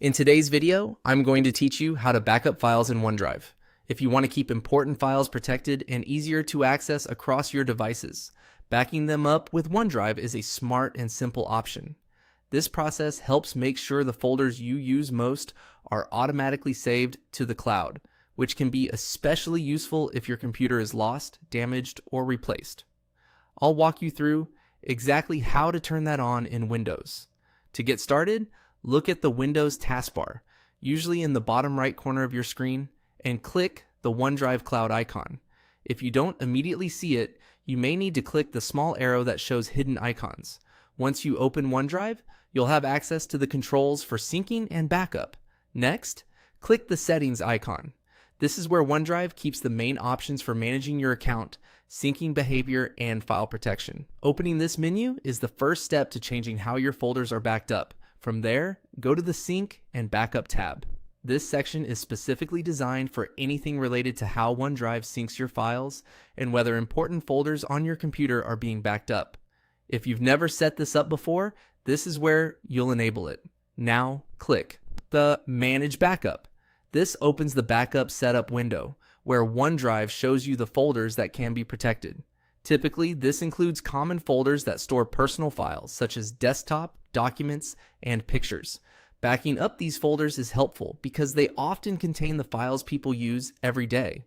In today's video, I'm going to teach you how to back up files in OneDrive. If you want to keep important files protected and easier to access across your devices, backing them up with OneDrive is a smart and simple option. This process helps make sure the folders you use most are automatically saved to the cloud, which can be especially useful if your computer is lost, damaged, or replaced. I'll walk you through exactly how to turn that on in Windows. To get started, look at the Windows taskbar, usually in the bottom right corner of your screen, and click the OneDrive cloud icon. If you don't immediately see it, you may need to click the small arrow that shows hidden icons. Once you open OneDrive, you'll have access to the controls for syncing and backup. Next, click the settings icon. This is where OneDrive keeps the main options for managing your account, syncing behavior, and file protection. Opening this menu is the first step to changing how your folders are backed up. From there, go to the Sync and Backup tab. This section is specifically designed for anything related to how OneDrive syncs your files and whether important folders on your computer are being backed up. If you've never set this up before, this is where you'll enable it. Now, click the Manage Backup. This opens the Backup Setup window, where OneDrive shows you the folders that can be protected. Typically, this includes common folders that store personal files, such as desktop, documents, and pictures. Backing up these folders is helpful because they often contain the files people use every day.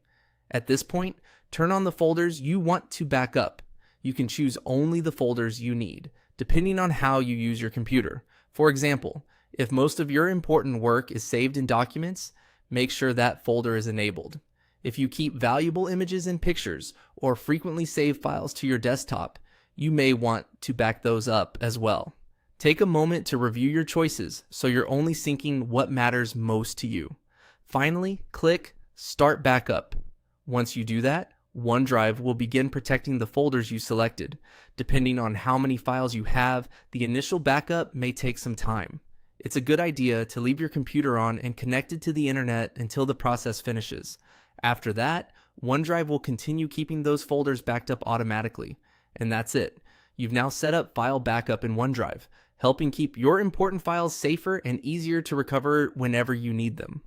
At this point, turn on the folders you want to back up. You can choose only the folders you need, depending on how you use your computer. For example, if most of your important work is saved in documents, make sure that folder is enabled. If you keep valuable images and pictures or frequently save files to your desktop, you may want to back those up as well. Take a moment to review your choices so you're only syncing what matters most to you. Finally, click Start Backup. Once you do that, OneDrive will begin protecting the folders you selected. Depending on how many files you have, the initial backup may take some time. It's a good idea to leave your computer on and connected to the internet until the process finishes. After that, OneDrive will continue keeping those folders backed up automatically. And that's it. You've now set up file backup in OneDrive, helping keep your important files safer and easier to recover whenever you need them.